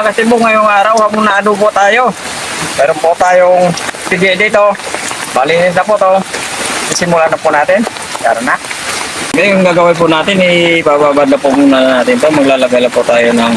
mga kasibo, ngayong araw hamunado po tayo. Meron po tayong pigi dito. Malinis na po to. Simulan na po natin. Tara na. Ngayon yung gagawin po natin, ibababad na po muna natin to. Maglalagay na po tayo ng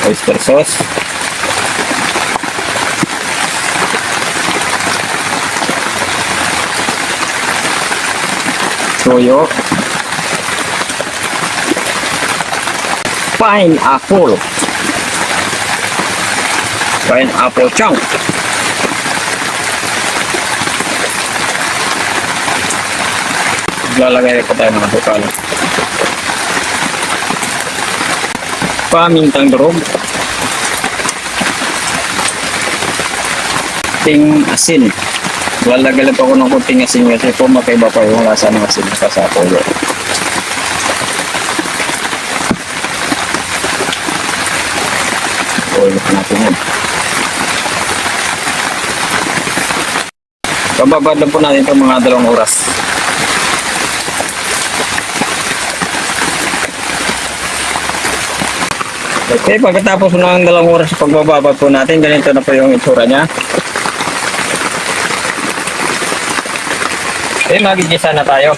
oyster sauce. Toyo. Pineapple. Pineapple chunk. Lalagay ko tayo ng asukal. Pamintang durog. Ting asin. Lalagay lang po ako ng kunting asin kasi po makaiba pa yung lasa ng asin sa toyo. Ulit natin yan. Bababad lang po natin ito mga 2 oras. Okay, pagkatapos ng 2 oras pagbababad po natin, ganito na po yung itsura niya. Okay, magigisa na tayo.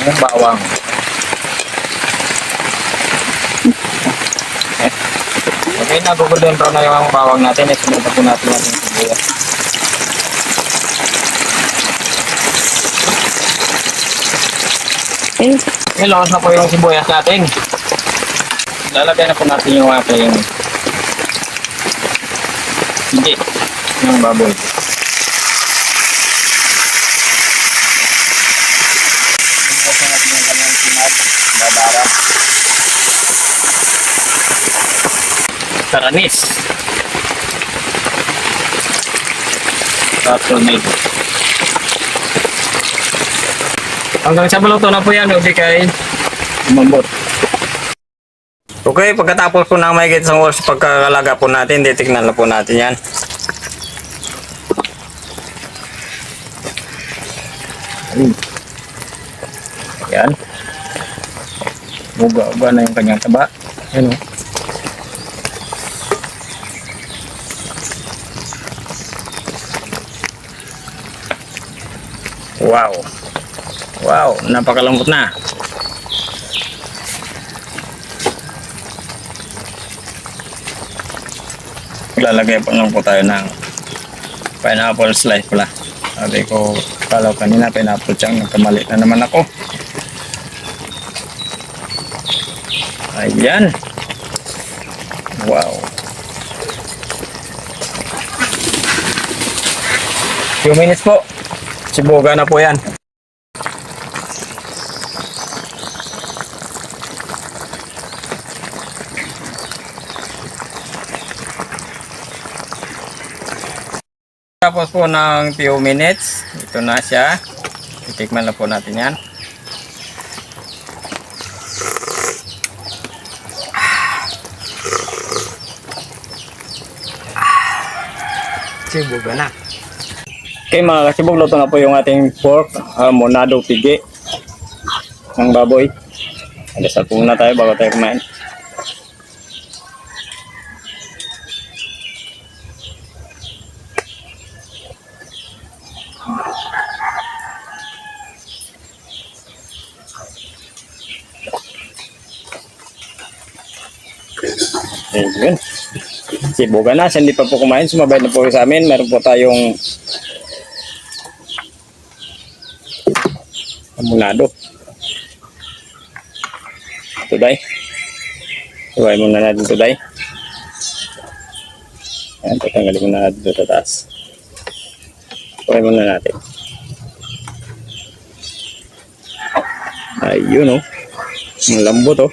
Ang bawang. Okay, nagugulong na yung bawang natin. Isunod po natin yung sibuyas. Okay, lakas na po yung sibuyas natin. Lalagay na po natin yung ating hindi ng baboy. Lalagay natin yung kanyang sinat, babara. Karanis. Tomato. Hanggang sa maluto na po yan, hindi kay umambot. Okay, pagkatapos po ng mahigit 1 oras pagkakalaga po natin, titignan na po natin yan. Yan. Buga-uga na yung kanyang taba. Yan o. Wow. Wow, napakalambot na. Lalagay pa lang po tayo ng pineapple slice pala. Sabi ko, kalaw kanina pineapple chunk, nagkamali na naman ako. Ayan. Wow. Few minutes po. Sibuga na po yan. Tapos po ng few minutes, ito na siya. Titikman na po natin yan. Sibuga na. Okay mga kasibog, luto na po yung ating pork monado pigi ng baboy. Alasal po muna tayo bago tayo kumain. Ayun. Sibuga na, hindi pa po kumain, sumabay na po sa amin. Meron po tayong amunado. Today. Iway muna natin today. Ayan, tatanggalin muna natin ito sa taas. Iway muna natin. Ayun o. Ang lambot o.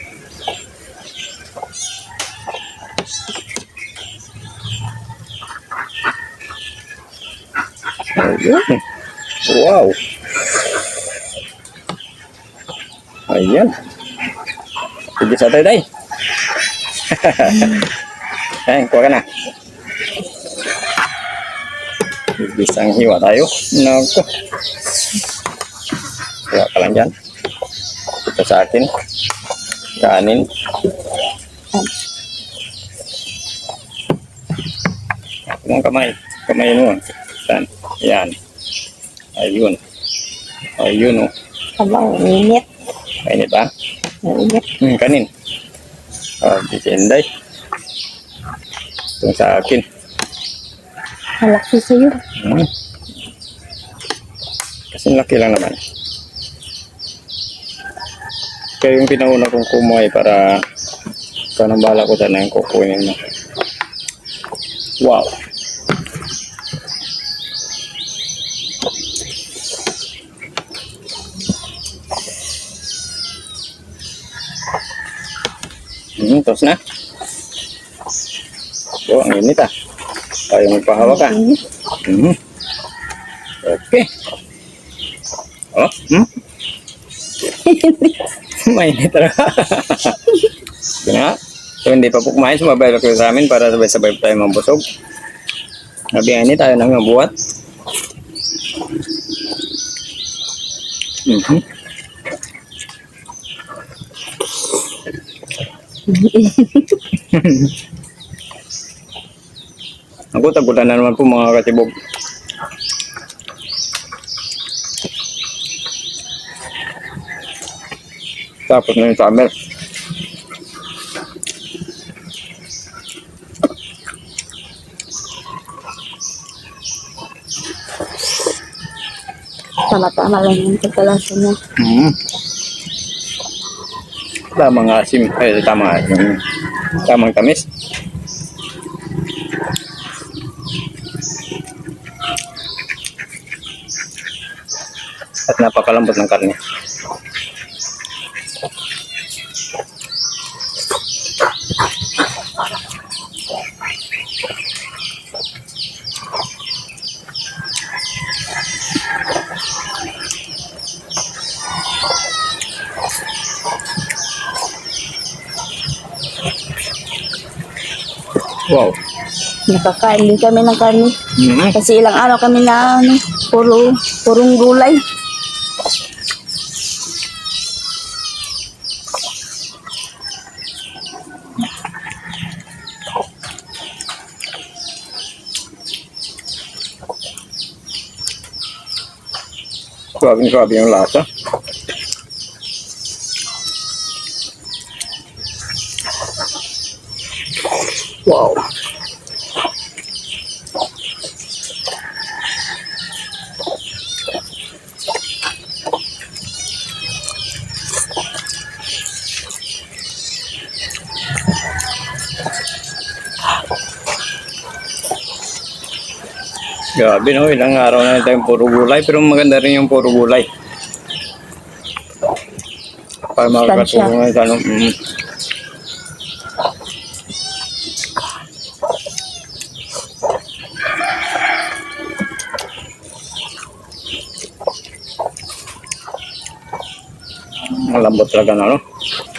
Ayun. Wow. Ayan. Sige sa tayo, day. Ayan, kuha ka na. Isang hiwa tayo. Naku. Kuha ka lang dyan. Ito sa akin. Kanin. Yung kamay. Kamay mo. Saan? Yan. Ayun. Ayun, oh. Abang, init. Mainit ba? Init. Kanin. Di si Inday. Itong sa akin. Malaki sa'yo. Kasi laki lang naman. Kaya yung pinauna kong kumuhay para ikaw nang bala ko sana yung kukunin mo. Wow. Tapos na. So, ang init ah. Tayo magpahawa ka. Okay. Oh, mainit talaga. Sige nga. So, hindi pa po kumain. Sumabay lang kayo sa amin para sabay-sabay tayo mabusog. Nabiyanin tayo nang mabuhat. Nagutan na naman po mga katibog. Tapos na yung summer. Tama-tama lang yung pagkalasa niya. Tamang asim. Ay, tamang asim. Tamang tamis. At napakalambot ng karne. Wow. Nakakain din kami ng karne. Kasi ilang araw kami na purong gulay. Grabe yung lasa. Wow. Grabe no, ilang araw na tayong puro gulay, pero maganda rin yung puro gulay. Para makakatulong sa ano. Ang lambot talaga na, no?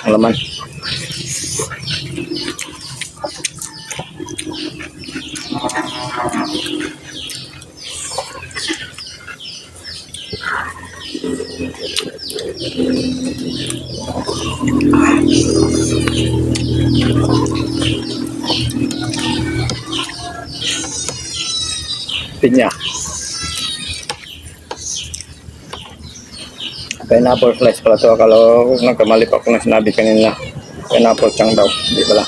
Ang laman. Pinya. Pineapple slice pala to. Kalau nagkamali pa ako na sinabi kanina. Pineapple chang daw. Hindi pala.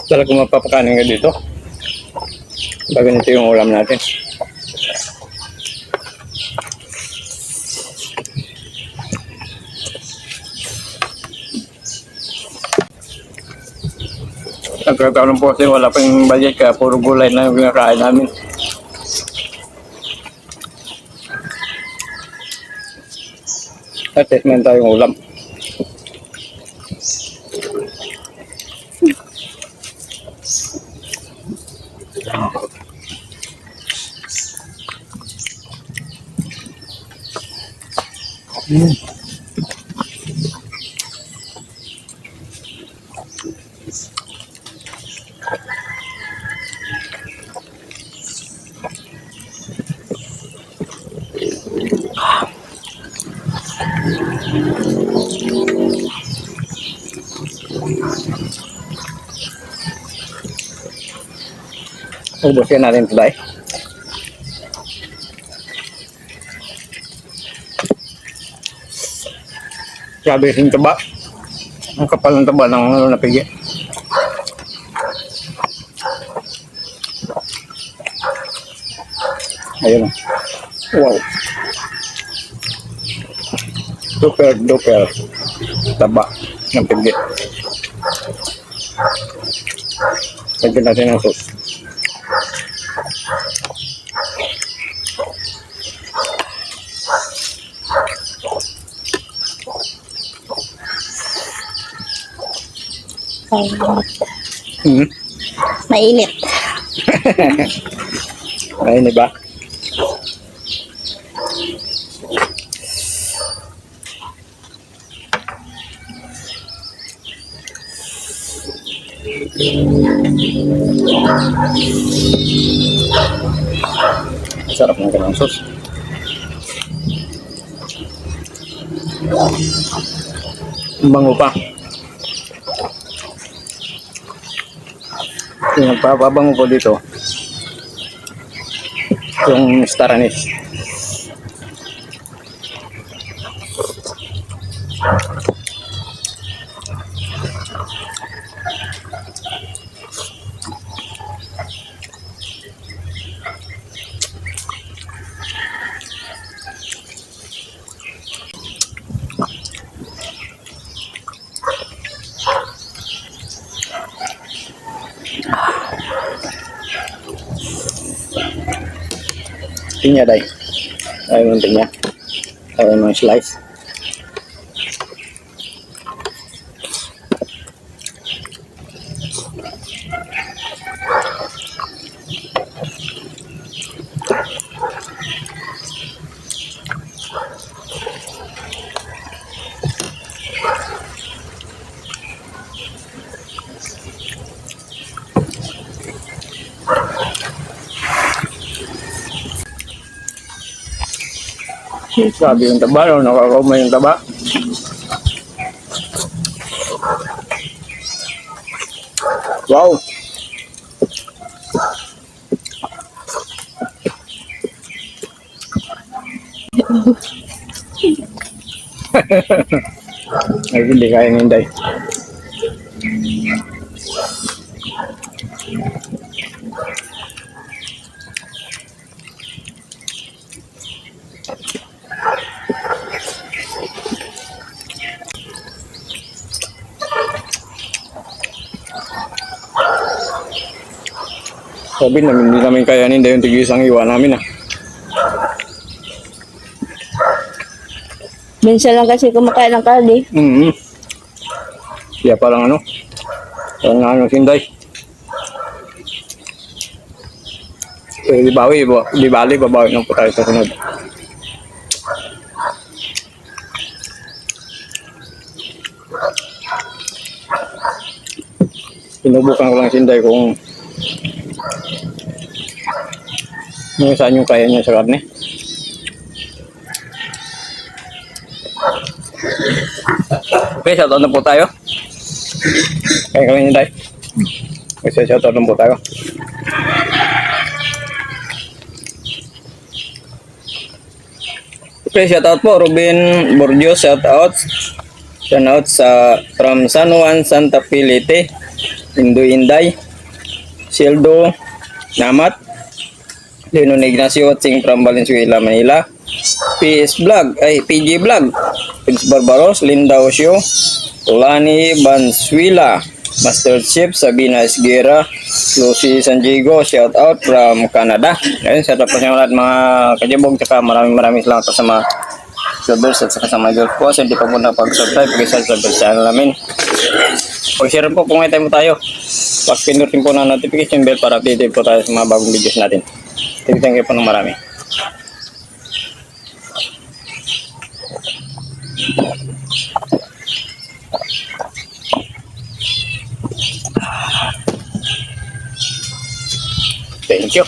Talaga mapapakanin ka dito. Ganito yung ulam natin. Nagkakaroon po kasi wala pa yung budget kaya puro gulay na yung kinakain namin. At meron tayong ulam. Mm. Ubusin natin ito dahil. Sabi rin taba. Ang kapal ng taba ng napigi. Ayun. Wow. Super duper taba ng pigi. Lagyan natin ang sauce. Hmm. Mainit. Ayun, diba? Sarap ng ganang sauce. Ang bango pa. Yung nagpapabango ko dito, yung star anise. Pinya day. Ayaw ng pinya. Ayaw ng slice. Sabi yung taba, no? Nakakaumay yung taba. Wow! Ay, hindi kaya hinday. Sabi namin, hindi namin kayanin dahil yung tig-isang iwa namin ah. Minsan lang kasi kumakain ng karne. Kaya parang ano, parang sinday. Di bali, babawi ng putahe sa sunod. Sinubukan ko lang sinday kung saan yung kaya niya sa karne. Okay, shoutout na po tayo. Kaya kami hinday. Okay, shoutout na po tayo. Okay, shoutout po Ruben Borgio, shoutout. Shoutout sa from San Juan, Santa Fe, Leyte, Indoy Inday, Sildo, Namat, Lenon Ignacio Watsing from Valenzuela, Manila, PG Vlog, Pins Barbaros, Linda Osio, Tulani Bansuila, Master Chef Sabina Esguera, Lucy San Diego, shout out from Canada. Ayun, shout out po sa lahat mga kajabog, tsaka maraming salamat sa mga subscribers at saka sa mga girl po. Hindi pa po napag-subscribe, pag-subscribe sa channel namin. Pag-share po kung may time mo tayo. Pag-pinutin po na notification bell para updated po tayo sa mga bagong videos natin. Thank you po ng marami. Thank you.